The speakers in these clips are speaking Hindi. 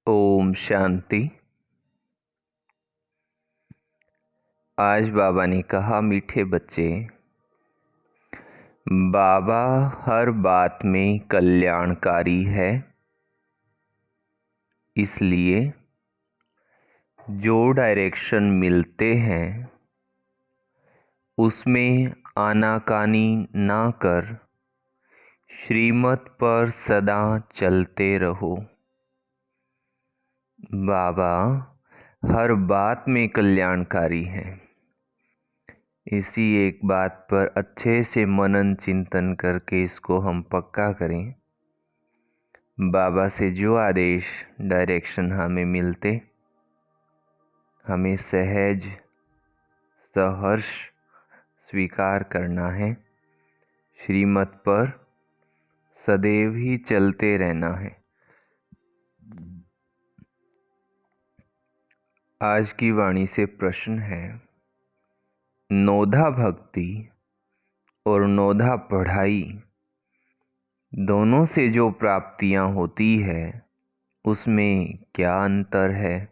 ओम शांति। आज बाबा ने कहा, मीठे बच्चे, बाबा हर बात में कल्याणकारी है। इसलिए जो डायरेक्शन मिलते हैं उसमें आनाकानी ना कर श्रीमत पर सदा चलते रहो। बाबा हर बात में कल्याणकारी हैं। इसी एक बात पर अच्छे से मनन चिंतन करके इसको हम पक्का करें। बाबा से जो आदेश डायरेक्शन हमें मिलते, हमें सहज सहर्ष स्वीकार करना है। श्रीमत पर सदैव ही चलते रहना है। आज की वाणी से प्रश्न है, नोधा भक्ति और नोधा पढ़ाई दोनों से जो प्राप्तियां होती है उसमें क्या अंतर है?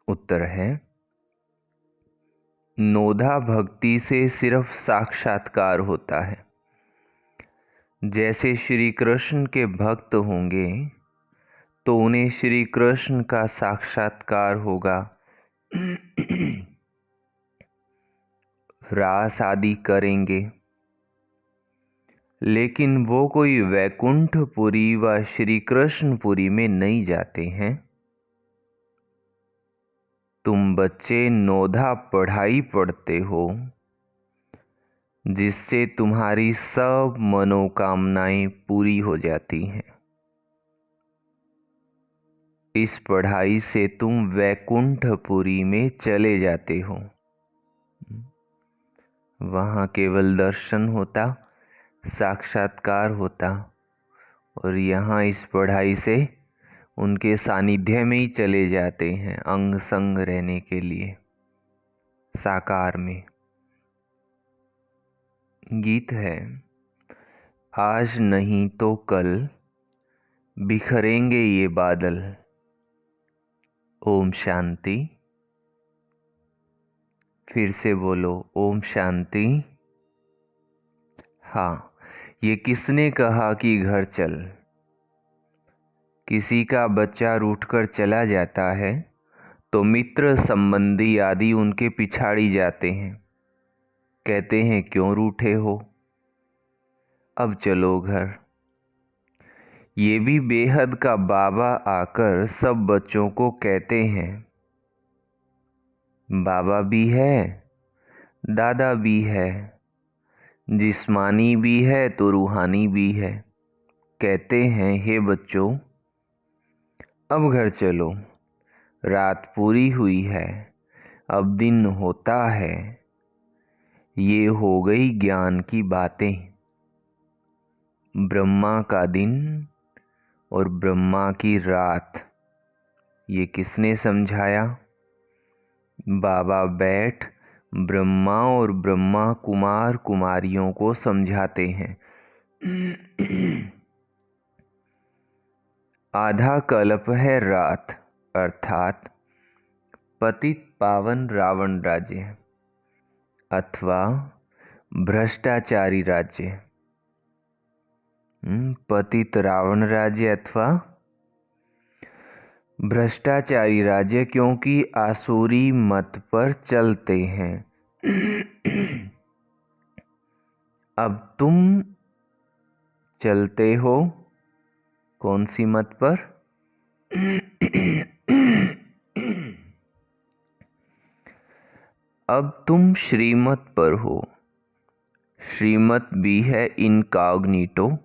उत्तर है, नोधा भक्ति से सिर्फ साक्षात्कार होता है। जैसे श्री कृष्ण के भक्त होंगे तो उन्हें श्री कृष्ण का साक्षात्कार होगा। रास आदि करेंगे, लेकिन वो कोई वैकुंठपुरी व श्री कृष्णपुरी में नहीं जाते हैं। तुम बच्चे नोधा पढ़ाई पढ़ते हो, जिससे तुम्हारी सब मनोकामनाएं पूरी हो जाती हैं। इस पढ़ाई से तुम वैकुंठपुरी में चले जाते हो। वहाँ केवल दर्शन होता, साक्षात्कार होता, और यहाँ इस पढ़ाई से उनके सानिध्य में ही चले जाते हैं, अंग संग रहने के लिए साकार में। गीत है, आज नहीं तो कल बिखरेंगे ये बादल। ओम शांति। फिर से बोलो, ओम शांति। हाँ, ये किसने कहा कि घर चल? किसी का बच्चा रूठकर चला जाता है तो मित्र संबंधी आदि उनके पिछाड़ी जाते हैं, कहते हैं क्यों रूठे हो, अब चलो घर। ये भी बेहद का बाबा आकर सब बच्चों को कहते हैं, बाबा भी है, दादा भी है, जिस्मानी भी है तो रूहानी भी है। कहते हैं, हे बच्चों, अब घर चलो, रात पूरी हुई है, अब दिन होता है। ये हो गई ज्ञान की बातें। ब्रह्मा का दिन और ब्रह्मा की रात, ये किसने समझाया? बाबा बैठ ब्रह्मा और ब्रह्मा कुमार कुमारियों को समझाते हैं। आधा कल्प है रात, अर्थात पतित पावन रावण राज्य अथवा भ्रष्टाचारी राज्य। पतित रावण राज्य अथवा भ्रष्टाचारी राज्य, क्योंकि आसुरी मत पर चलते हैं। अब तुम चलते हो कौन सी मत पर? अब तुम श्रीमत पर हो। श्रीमत भी है इनकॉग्निटो।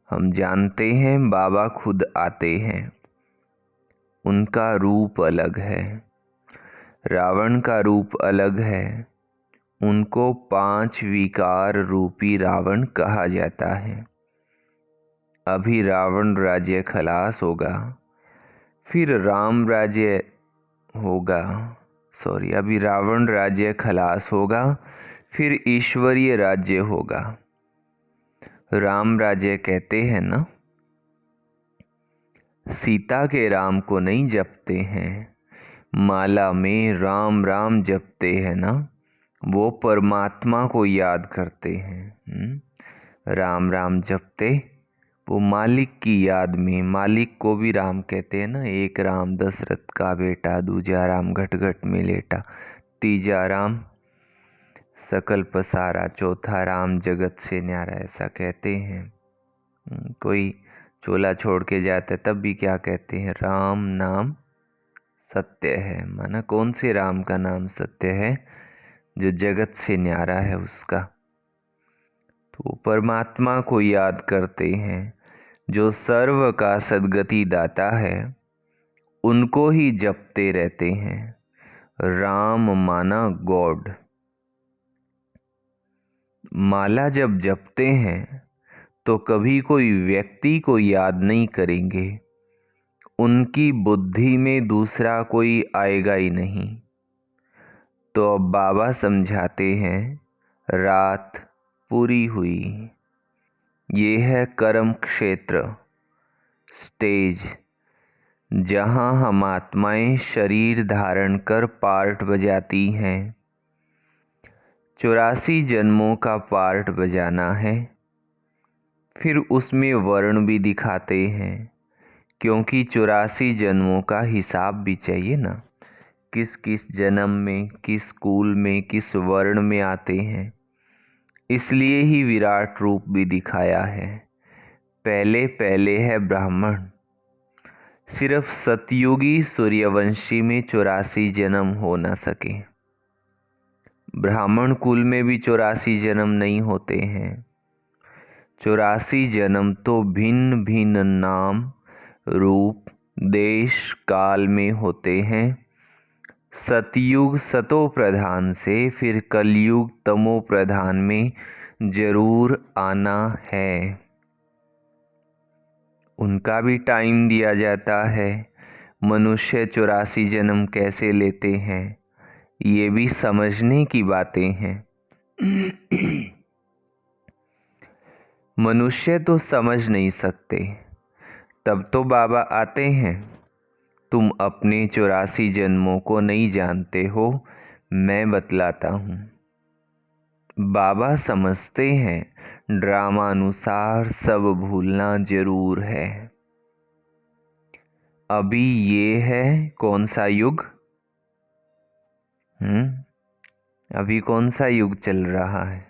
हम जानते हैं बाबा खुद आते हैं, उनका रूप अलग है, रावण का रूप अलग है। उनको 5 विकार रूपी रावण कहा जाता है। अभी रावण राज्य खलास होगा, फिर राम राज्य होगा। अभी रावण राज्य खलास होगा, फिर ईश्वरीय राज्य होगा। राम राज्य कहते हैं ना, सीता के राम को नहीं जपते हैं, माला में राम राम जपते हैं ना, वो परमात्मा को याद करते हैं। राम राम जपते वो मालिक की याद में, मालिक को भी राम कहते हैं ना। एक राम दशरथ का बेटा, दूजा राम घट घट में लेटा, तीजा राम सकल पसारा, चौथा राम जगत से न्यारा, ऐसा कहते हैं। कोई चोला छोड़ के जाता है तब भी क्या कहते हैं, राम नाम सत्य है। माना कौन से राम का नाम सत्य है, जो जगत से न्यारा है उसका। तो परमात्मा को याद करते हैं, जो सर्व का सद्गति दाता है, उनको ही जपते रहते हैं। राम माना गॉड। माला जब जपते हैं तो कभी कोई व्यक्ति को याद नहीं करेंगे, उनकी बुद्धि में दूसरा कोई आएगा ही नहीं। तो अब बाबा समझाते हैं, रात पूरी हुई, ये है कर्म क्षेत्र, स्टेज, जहाँ हम आत्माएं शरीर धारण कर पार्ट बजाती हैं। 84 जन्मों का पार्ट बजाना है, फिर उसमें वर्ण भी दिखाते हैं, क्योंकि 84 जन्मों का हिसाब भी चाहिए ना। किस किस जन्म में, किस कुल में, किस वर्ण में आते हैं, इसलिए ही विराट रूप भी दिखाया है। पहले पहले है ब्राह्मण। सिर्फ सतयुगी सूर्यवंशी में 84 जन्म हो न सके, ब्राह्मण कुल में भी 84 जन्म नहीं होते हैं। 84 जन्म तो भिन्न भिन्न नाम, रूप, देश, काल में होते हैं। सतयुग सतो प्रधान से फिर कलयुग तमो प्रधान में जरूर आना है। उनका भी टाइम दिया जाता है। मनुष्य 84 जन्म कैसे लेते हैं, ये भी समझने की बातें हैं। मनुष्य तो समझ नहीं सकते, तब तो बाबा आते हैं। तुम अपने 84 जन्मों को नहीं जानते हो, मैं बतलाता हूँ। बाबा समझते हैं, ड्रामानुसार सब भूलना जरूर है। अभी ये है कौन सा युग? अभी कौन सा युग चल रहा है?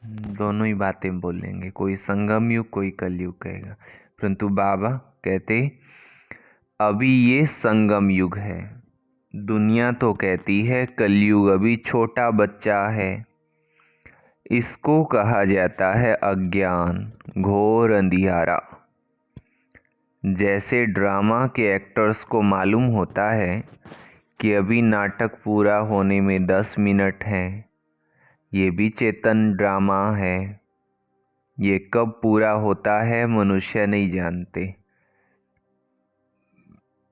दोनों ही बातें बोलेंगे, कोई संगम युग, कोई कलयुग कहेगा, परंतु बाबा कहते अभी ये संगम युग है। दुनिया तो कहती है कलयुग अभी छोटा बच्चा है। इसको कहा जाता है अज्ञान, घोर अंधियारा। जैसे ड्रामा के एक्टर्स को मालूम होता है कि अभी नाटक पूरा होने में 10 मिनट हैं, ये भी चेतन ड्रामा है। ये कब पूरा होता है मनुष्य नहीं जानते।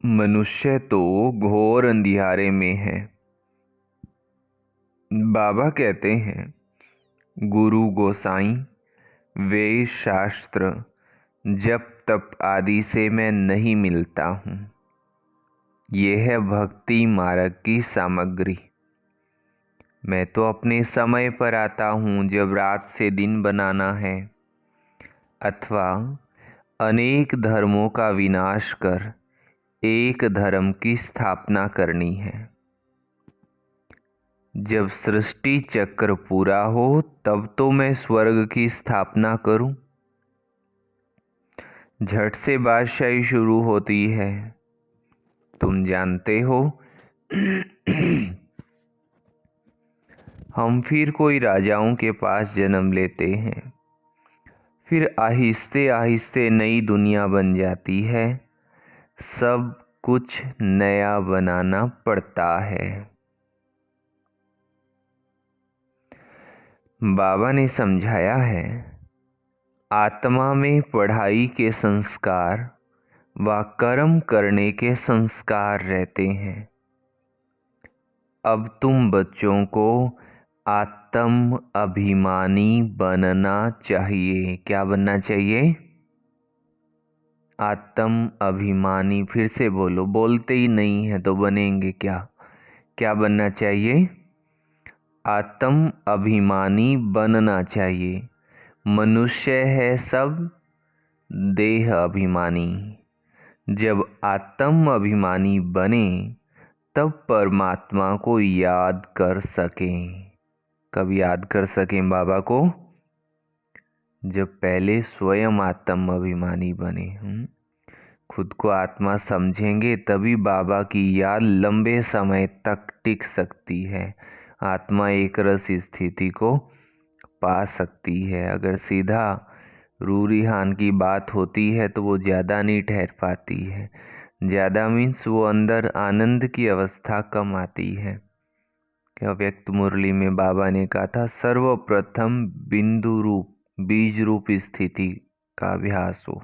मनुष्य तो घोर अंधियारे में है। बाबा कहते हैं, गुरु गोसाई, वेद शास्त्र, जप तप आदि से मैं नहीं मिलता हूँ। ये है भक्ति मार्ग की सामग्री। मैं तो अपने समय पर आता हूँ, जब रात से दिन बनाना है, अथवा अनेक धर्मों का विनाश कर एक धर्म की स्थापना करनी है। जब सृष्टि चक्र पूरा हो तब तो मैं स्वर्ग की स्थापना करूं। झट से बादशाही शुरू होती है, तुम जानते हो। हम फिर कोई राजाओं के पास जन्म लेते हैं, फिर आहिस्ते आहिस्ते नई दुनिया बन जाती है। सब कुछ नया बनाना पड़ता है। बाबा ने समझाया है, आत्मा में पढ़ाई के संस्कार व कर्म करने के संस्कार रहते हैं। अब तुम बच्चों को आत्म अभिमानी बनना चाहिए। क्या बनना चाहिए? आत्म अभिमानी, फिर से बोलो, बोलते ही नहीं है तो बनेंगे क्या? क्या बनना चाहिए? आत्म अभिमानी बनना चाहिए। मनुष्य है सब देह अभिमानी। जब आत्म अभिमानी बने तब परमात्मा को याद कर सकें। कब याद कर सकें बाबा को? जब पहले स्वयं आत्म अभिमानी बने। खुद को आत्मा समझेंगे तभी बाबा की याद लंबे समय तक टिक सकती है। आत्मा एक रस स्थिति को पा सकती है। अगर सीधा रूरिहान की बात होती है तो वो ज़्यादा नहीं ठहर पाती है। ज़्यादा मीन्स वो अंदर आनंद की अवस्था कम आती है। क्या व्यक्त मुरली में बाबा ने कहा था, सर्वप्रथम बिंदु रूप बीज रूप स्थिति का अभ्यास हो।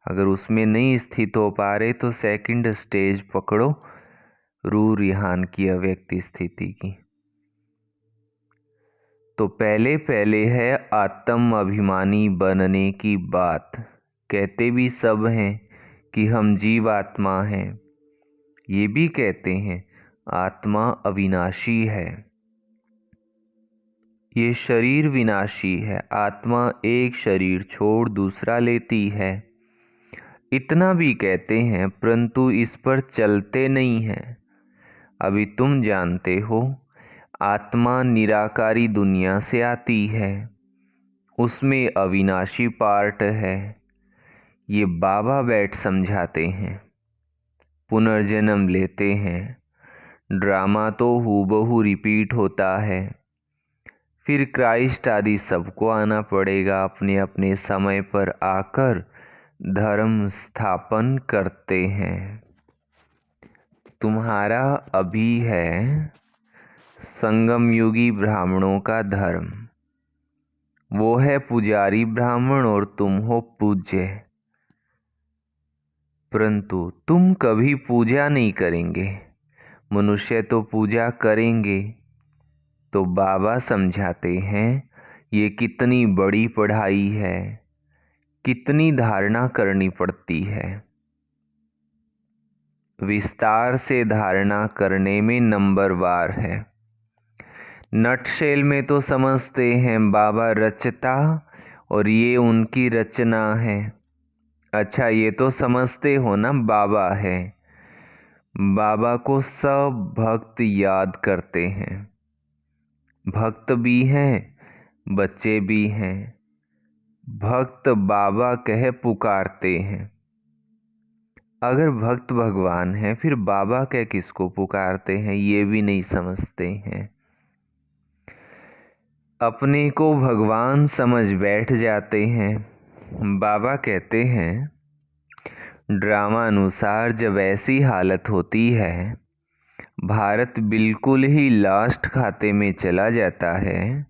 अगर उसमें नहीं स्थित हो पा रहे तो सेकंड स्टेज पकड़ो, रूरिहान की अव्यक्त स्थिति की। तो पहले पहले है आत्म अभिमानी बनने की बात। कहते भी सब हैं कि हम जीवात्मा हैं। ये भी कहते हैं आत्मा अविनाशी है, ये शरीर विनाशी है। आत्मा एक शरीर छोड़ दूसरा लेती है, इतना भी कहते हैं, परंतु इस पर चलते नहीं हैं। अभी तुम जानते हो आत्मा निराकारी दुनिया से आती है, उसमें अविनाशी पार्ट है। ये बाबा बैठ समझाते हैं। पुनर्जन्म लेते हैं, ड्रामा तो हूबहू रिपीट होता है। फिर क्राइस्ट आदि सबको आना पड़ेगा, अपने अपने समय पर आकर धर्म स्थापन करते हैं। तुम्हारा अभी है संगम युगी ब्राह्मणों का धर्म, वो है पुजारी ब्राह्मण और तुम हो पूज्य। परंतु तुम कभी पूजा नहीं करेंगे, मनुष्य तो पूजा करेंगे। तो बाबा समझाते हैं ये कितनी बड़ी पढ़ाई है, कितनी धारणा करनी पड़ती है। विस्तार से धारणा करने में नंबरवार है। नटशेल में तो समझते हैं बाबा रचता और ये उनकी रचना है। अच्छा, ये तो समझते हो ना बाबा है। बाबा को सब भक्त याद करते हैं, भक्त भी हैं, बच्चे भी हैं। भक्त बाबा कह पुकारते हैं। अगर भक्त भगवान है फिर बाबा कह किसको पुकारते हैं, ये भी नहीं समझते हैं। अपने को भगवान समझ बैठ जाते हैं। बाबा कहते हैं ड्रामा अनुसार जब ऐसी हालत होती है, भारत बिल्कुल ही लास्ट खाते में चला जाता है,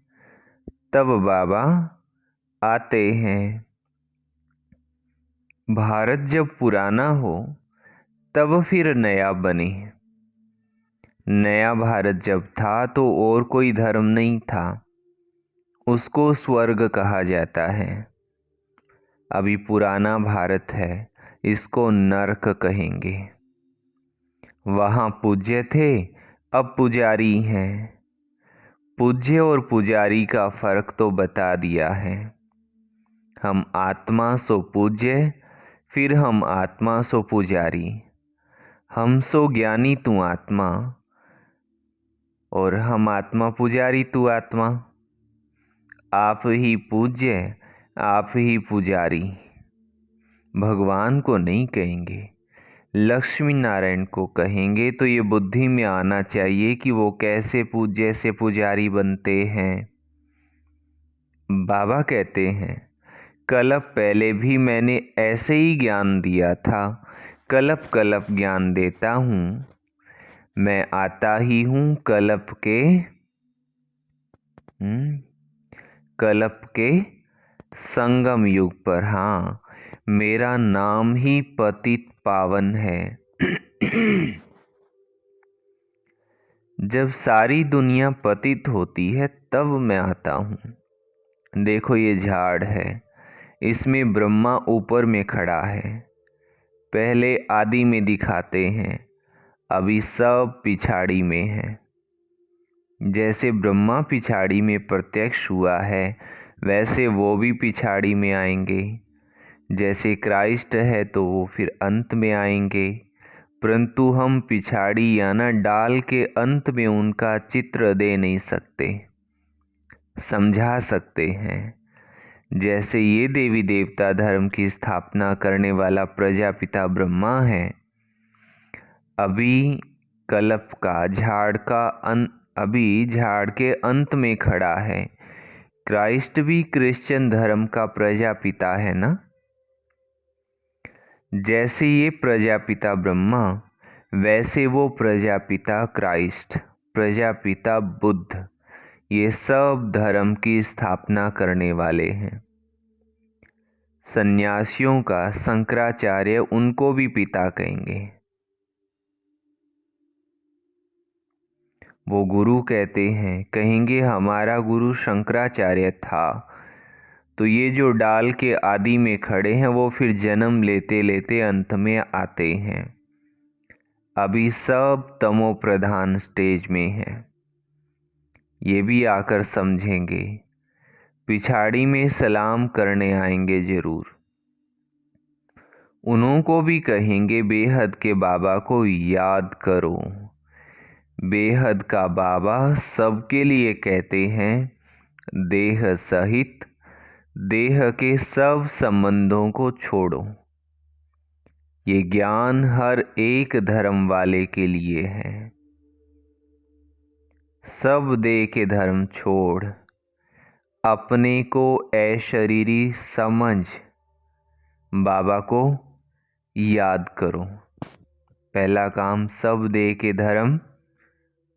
तब बाबा आते हैं। भारत जब पुराना हो तब फिर नया बने। नया भारत जब था तो और कोई धर्म नहीं था, उसको स्वर्ग कहा जाता है। अभी पुराना भारत है, इसको नरक कहेंगे। वहाँ पूज्य थे, अब पुजारी हैं। पूज्य और पुजारी का फर्क तो बता दिया है। हम आत्मा सो पूज्य, फिर हम आत्मा सो पुजारी। हम सो ज्ञानी तू आत्मा, और हम आत्मा पुजारी तू आत्मा। आप ही पूज्य, आप ही पुजारी। भगवान को नहीं कहेंगे, लक्ष्मी नारायण को कहेंगे। तो ये बुद्धि में आना चाहिए कि वो कैसे पूज्य से पुजारी बनते हैं। बाबा कहते हैं कल्प पहले भी मैंने ऐसे ही ज्ञान दिया था, कल्प कल्प ज्ञान देता हूँ। मैं आता ही हूँ कल्प के संगम युग पर। हाँ, मेरा नाम ही पतित पावन है। जब सारी दुनिया पतित होती है तब मैं आता हूँ। देखो ये झाड़ है, इसमें ब्रह्मा ऊपर में खड़ा है, पहले आदि में दिखाते हैं, अभी सब पिछाड़ी में है। जैसे ब्रह्मा पिछाड़ी में प्रत्यक्ष हुआ है, वैसे वो भी पिछाड़ी में आएंगे। जैसे क्राइस्ट है तो वो फिर अंत में आएंगे, परंतु हम पिछाड़ी या ना डाल के अंत में उनका चित्र दे नहीं सकते, समझा सकते हैं। जैसे ये देवी देवता धर्म की स्थापना करने वाला प्रजापिता ब्रह्मा है, अभी कल्प का अभी झाड़ के अंत में खड़ा है। क्राइस्ट भी क्रिश्चियन धर्म का प्रजापिता है ना। जैसे ये प्रजापिता ब्रह्मा, वैसे वो प्रजापिता क्राइस्ट, प्रजापिता बुद्ध, ये सब धर्म की स्थापना करने वाले हैं। सन्यासियों का शंकराचार्य उनको भी पिता कहेंगे। वो गुरु कहते हैं, कहेंगे हमारा गुरु शंकराचार्य था। तो ये जो डाल के आदि में खड़े हैं वो फिर जन्म लेते लेते अंत में आते हैं। अभी सब तमो प्रधान स्टेज में है, ये भी आकर समझेंगे। पिछाड़ी में सलाम करने आएंगे जरूर। उनको भी कहेंगे बेहद के बाबा को याद करो। बेहद का बाबा सबके लिए कहते हैं, देह सहित देह के सब संबंधों को छोड़ो। ये ज्ञान हर एक धर्म वाले के लिए है। सब देह के धर्म छोड़ अपने को अशरीरी समझ बाबा को याद करो। पहला काम, सब देह के धर्म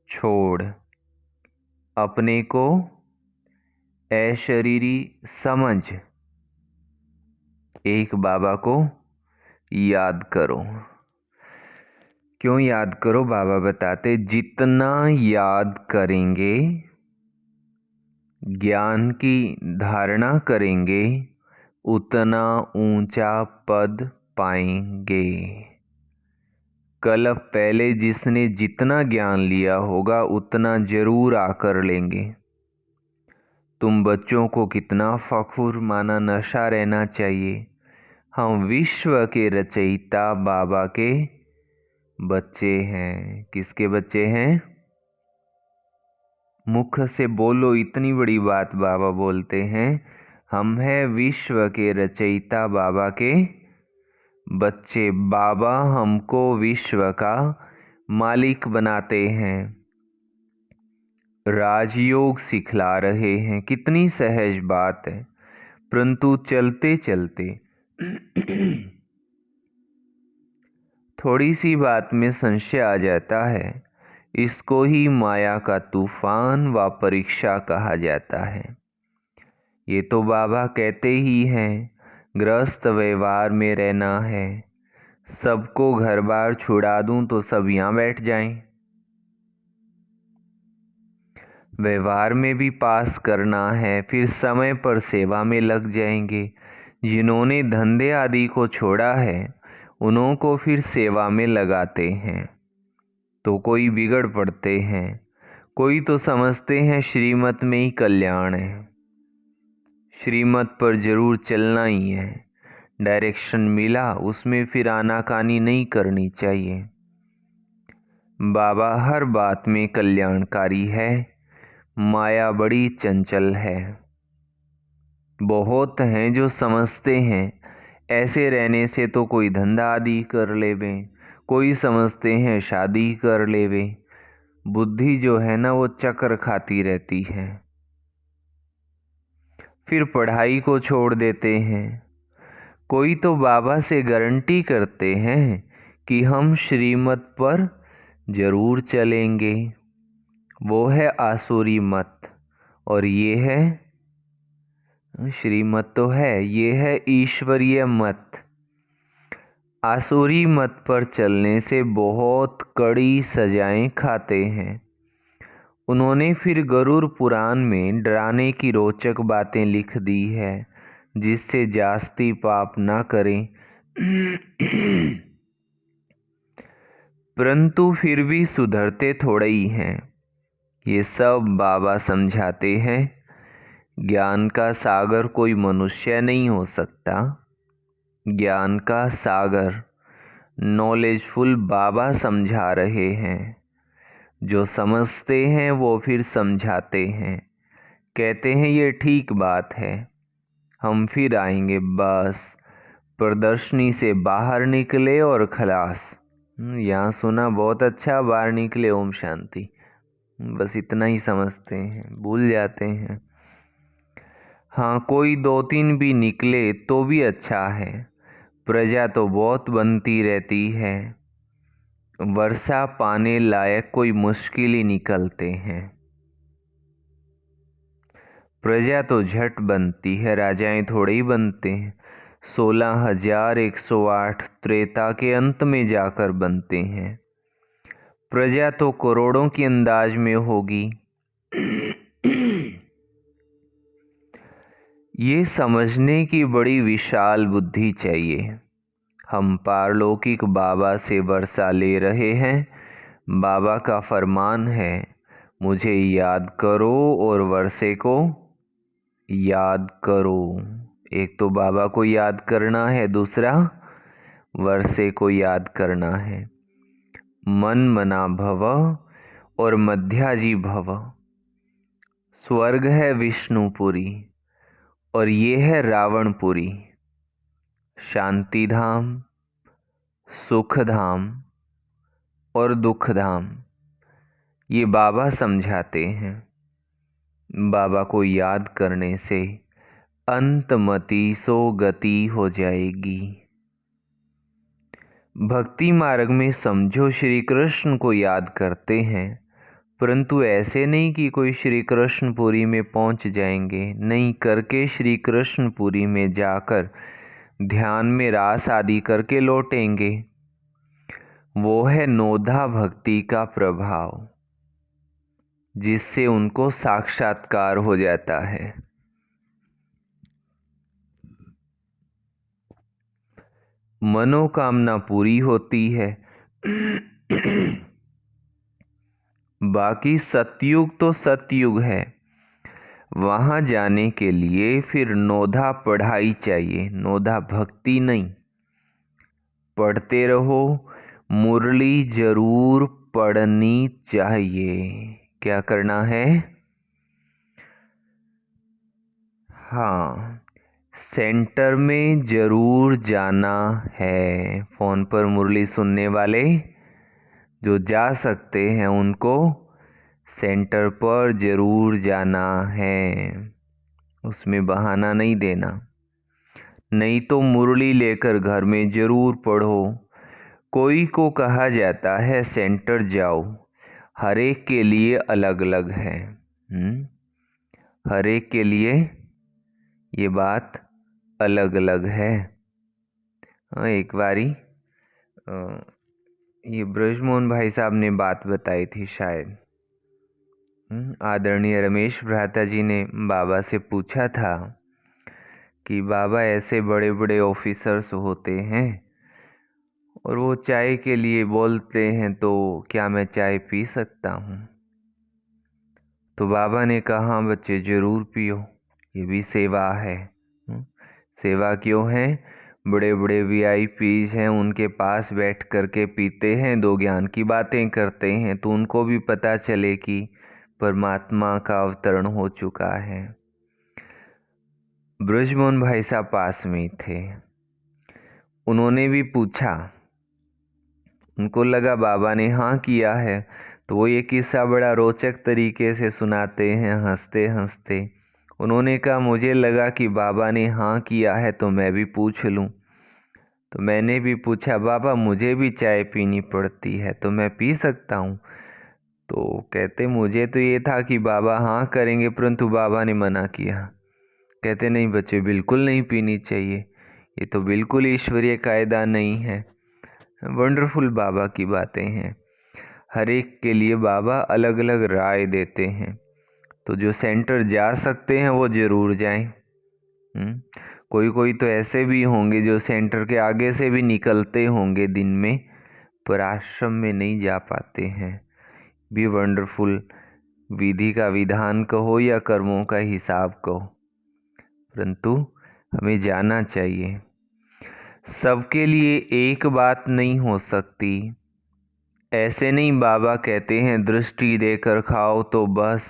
छोड़ अपने को अशरीरी समझ एक बाबा को याद करो। क्यों याद करो? बाबा बताते, जितना याद करेंगे, ज्ञान की धारणा करेंगे, उतना ऊंचा पद पाएंगे। कल पहले जिसने जितना ज्ञान लिया होगा उतना जरूर आकर लेंगे। तुम बच्चों को कितना फख्र माना नशा रहना चाहिए। हम विश्व के रचयिता बाबा के बच्चे हैं। किसके बच्चे हैं? मुख से बोलो, इतनी बड़ी बात बाबा बोलते हैं, हम हैं विश्व के रचयिता बाबा के बच्चे। बाबा हमको विश्व का मालिक बनाते हैं, राजयोग सिखला रहे हैं। कितनी सहज बात है, परंतु चलते चलते थोड़ी सी बात में संशय आ जाता है। इसको ही माया का तूफान व परीक्षा कहा जाता है। ये तो बाबा कहते ही हैं, गृहस्थ व्यवहार में रहना है, सबको घर बार छुड़ा दूं तो सब यहाँ बैठ जाएं। व्यवहार में भी पास करना है, फिर समय पर सेवा में लग जाएंगे। जिन्होंने धंधे आदि को छोड़ा है, उन्हों को फिर सेवा में लगाते हैं, तो कोई बिगड़ पड़ते हैं। कोई तो समझते हैं श्रीमत में ही कल्याण है, श्रीमत पर जरूर चलना ही है। डायरेक्शन मिला, उसमें फिर आनाकानी नहीं करनी चाहिए। बाबा हर बात में कल्याणकारी है। माया बड़ी चंचल है। बहुत हैं जो समझते हैं ऐसे रहने से तो कोई धंधा आदि कर लेवे, कोई समझते हैं शादी कर लेवे। बुद्धि जो है ना वो चक्कर खाती रहती है, फिर पढ़ाई को छोड़ देते हैं। कोई तो बाबा से गारंटी करते हैं कि हम श्रीमत पर जरूर चलेंगे। वो है आसुरी मत, और ये है श्रीमत तो है, ये है ईश्वरीय मत। आसुरी मत पर चलने से बहुत कड़ी सजाएं खाते हैं। उन्होंने फिर गरुड़ पुराण में डराने की रोचक बातें लिख दी है। जिससे जास्ती पाप ना करें। परंतु फिर भी सुधरते थोड़े ही हैं। ये सब बाबा समझाते हैं। ज्ञान का सागर कोई मनुष्य नहीं हो सकता। ज्ञान का सागर नॉलेजफुल बाबा समझा रहे हैं। जो समझते हैं वो फिर समझाते हैं, कहते हैं ये ठीक बात है, हम फिर आएंगे। बस प्रदर्शनी से बाहर निकले और खलास। यहाँ सुना बहुत अच्छा, बाहर निकले ओम शांति। बस इतना ही समझते हैं, भूल जाते हैं। हाँ, कोई 2-3 भी निकले तो भी अच्छा है। प्रजा तो बहुत बनती रहती है। वर्षा पाने लायक कोई मुश्किल ही निकलते हैं। प्रजा तो झट बनती है, राजाएं थोड़े ही बनते हैं। 16,108 त्रेता के अंत में जाकर बनते हैं। प्रजा तो करोड़ों की अंदाज में होगी। ये समझने की बड़ी विशाल बुद्धि चाहिए। हम पारलौकिक बाबा से वर्षा ले रहे हैं। बाबा का फरमान है, मुझे याद करो और वर्षे को याद करो। एक तो बाबा को याद करना है, दूसरा वर्षे को याद करना है। मन मना भव और मध्याजी भव। स्वर्ग है विष्णुपुरी और ये है रावणपुरी। शांति धाम, सुख धाम और दुख धाम, ये बाबा समझाते हैं। बाबा को याद करने से अंतमति सो गति हो जाएगी। भक्ति मार्ग में समझो श्री कृष्ण को याद करते हैं, परंतु ऐसे नहीं कि कोई श्री कृष्णपुरी में पहुंच जाएंगे। नहीं, करके श्री कृष्णपुरी में जाकर ध्यान में रास आदि करके लौटेंगे। वो है नोधा भक्ति का प्रभाव, जिससे उनको साक्षात्कार हो जाता है। मनोकामना पूरी होती है। बाकी सतयुग तो सतयुग है, वहाँ जाने के लिए फिर नोधा पढ़ाई चाहिए, नोधा भक्ति नहीं। पढ़ते रहो, मुरली जरूर पढ़नी चाहिए। क्या करना है? हाँ, सेंटर में जरूर जाना है। फ़ोन पर मुरली सुनने वाले जो जा सकते हैं उनको सेंटर पर जरूर जाना है, उसमें बहाना नहीं देना। नहीं तो मुरली लेकर घर में जरूर पढ़ो। कोई को कहा जाता है सेंटर जाओ, हर एक के लिए अलग अलग है। हर एक के लिए ये बात अलग अलग है। एक बारी ये ब्रजमोहन भाई साहब ने बात बताई थी शायद। आदरणीय रमेश भ्राता जी ने बाबा से पूछा था कि बाबा ऐसे बड़े बड़े ऑफिसर्स होते हैं और वो चाय के लिए बोलते हैं, तो क्या मैं चाय पी सकता हूँ? तो बाबा ने कहा, बच्चे ज़रूर पियो, ये भी सेवा है। सेवा क्यों है? बड़े बड़े VIPs हैं, उनके पास बैठ करके पीते हैं, दो ज्ञान की बातें करते हैं, तो उनको भी पता चले कि परमात्मा का अवतरण हो चुका है। ब्रजमोहन भाई साहब पास में थे, उन्होंने भी पूछा, उनको लगा बाबा ने हाँ किया है, तो वो ये किस्सा बड़ा रोचक तरीके से सुनाते हैं हंसते हंसते। उन्होंने कहा, मुझे लगा कि बाबा ने हाँ किया है तो मैं भी पूछ लूँ। तो मैंने भी पूछा, बाबा मुझे भी चाय पीनी पड़ती है, तो मैं पी सकता हूँ? तो कहते, मुझे तो ये था कि बाबा हाँ करेंगे, परंतु बाबा ने मना किया। कहते, नहीं बच्चे, बिल्कुल नहीं पीनी चाहिए, ये तो बिल्कुल ईश्वरीय कायदा नहीं है। वंडरफुल बाबा की बातें हैं। हर एक के लिए बाबा अलग अलग राय देते हैं, तो जो सेंटर जा सकते हैं वो ज़रूर जाएं। कोई कोई तो ऐसे भी होंगे जो सेंटर के आगे से भी निकलते होंगे दिन में, पर आश्रम में नहीं जा पाते हैं। भी वंडरफुल, विधि का विधान कहो या कर्मों का हिसाब कहो, परंतु हमें जाना चाहिए सबके लिए एक बात नहीं हो सकती। ऐसे नहीं बाबा कहते हैं दृष्टि देकर खाओ तो बस,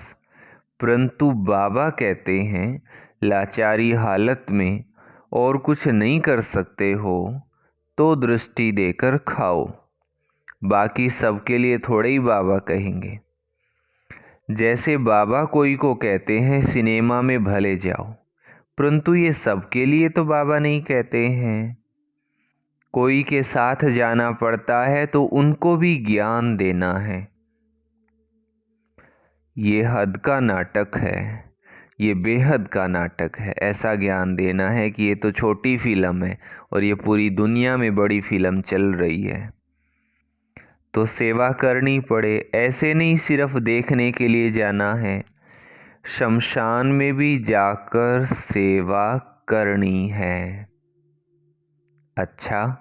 परंतु बाबा कहते हैं लाचारी हालत में और कुछ नहीं कर सकते हो तो दृष्टि देकर खाओ। बाकी सबके लिए थोड़े ही बाबा कहेंगे। जैसे बाबा कोई को कहते हैं सिनेमा में भले जाओ, परंतु ये सबके लिए तो बाबा नहीं कहते हैं। कोई के साथ जाना पड़ता है तो उनको भी ज्ञान देना है। ये हद का नाटक है, ये बेहद का नाटक है। ऐसा ज्ञान देना है कि ये तो छोटी फिल्म है और ये पूरी दुनिया में बड़ी फिल्म चल रही है, तो सेवा करनी पड़े। ऐसे नहीं सिर्फ देखने के लिए जाना है, शमशान में भी जाकर सेवा करनी है। अच्छा,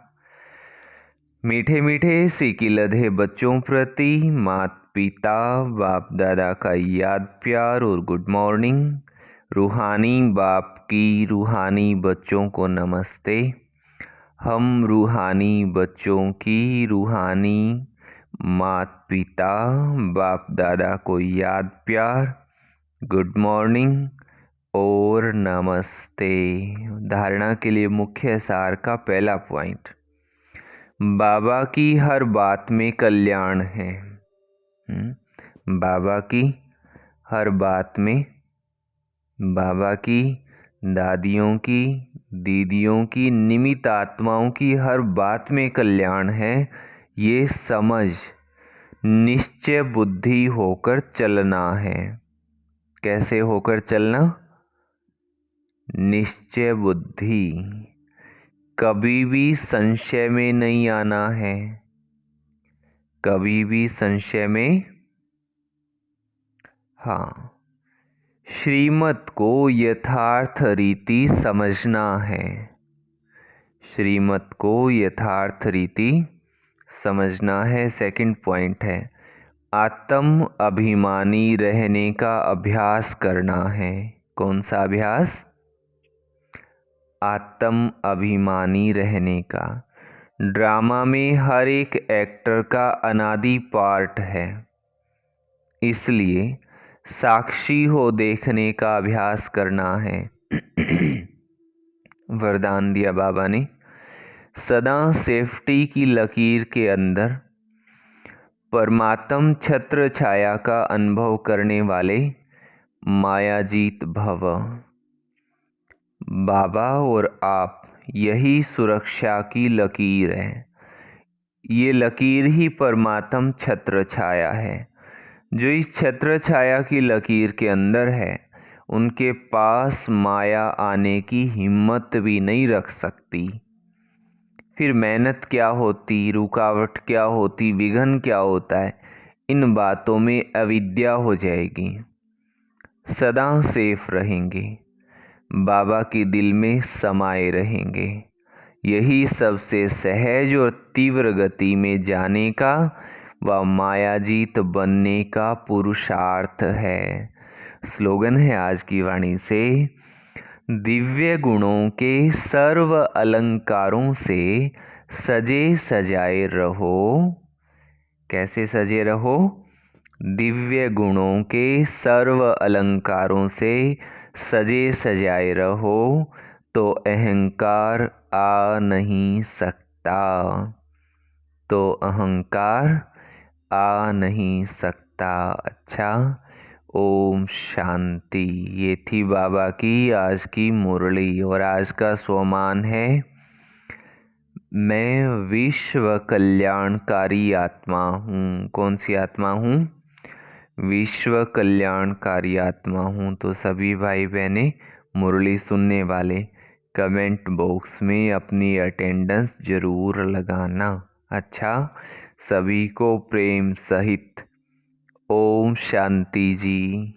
मीठे मीठे सिकी लधे बच्चों प्रति माता पिता बाप दादा का याद प्यार और गुड मॉर्निंग। रूहानी बाप की रूहानी बच्चों को नमस्ते। हम रूहानी बच्चों की रूहानी माता पिता बाप दादा को याद प्यार, गुड मॉर्निंग और नमस्ते। धारणा के लिए मुख्य सार का पहला पॉइंट, बाबा की हर बात में कल्याण है। बाबा की हर बात में, बाबा की, दादियों की, दीदियों की, निमित्त आत्माओं की हर बात में कल्याण है। ये समझ निश्चय बुद्धि होकर चलना है। कैसे होकर चलना? निश्चय बुद्धि, कभी भी संशय में नहीं आना है। कभी भी संशय में, हाँ, श्रीमत को यथार्थ रीति समझना है। श्रीमत को यथार्थ रीति समझना है। सेकंड पॉइंट है, आत्म अभिमानी रहने का अभ्यास करना है। कौन सा अभ्यास? आत्म अभिमानी रहने का। ड्रामा में हर एक एक्टर का अनादि पार्ट है, इसलिए साक्षी हो देखने का अभ्यास करना है। वरदान दिया बाबा ने, सदा सेफ्टी की लकीर के अंदर परमात्म छत्र छाया का अनुभव करने वाले मायाजीत भव। बाबा और आप, यही सुरक्षा की लकीर है। ये लकीर ही परमात्म छत्र छाया है। जो इस छत्र छाया की लकीर के अंदर है, उनके पास माया आने की हिम्मत भी नहीं रख सकती। फिर मेहनत क्या होती, रुकावट क्या होती, विघ्न क्या होता है, इन बातों में अविद्या हो जाएगी। सदा सेफ रहेंगे, बाबा के दिल में समाये रहेंगे। यही सबसे सहज और तीव्र गति में जाने का व मायाजीत बनने का पुरुषार्थ है। स्लोगन है आज की वाणी से, दिव्य गुणों के सर्व अलंकारों से सजे सजाए रहो। कैसे सजे रहो? दिव्य गुणों के सर्व अलंकारों से सजे सजाए रहो, तो अहंकार आ नहीं सकता। तो अहंकार आ नहीं सकता। अच्छा, ओम शांति। ये थी बाबा की आज की मुरली और आज का स्वमान है, मैं विश्व कल्याणकारी आत्मा हूँ। कौन सी आत्मा हूँ? विश्व कल्याणकारी आत्मा हूँ। तो सभी भाई बहनें, मुरली सुनने वाले, कमेंट बॉक्स में अपनी अटेंडेंस ज़रूर लगाना। अच्छा, सभी को प्रेम सहित ओम शांति जी।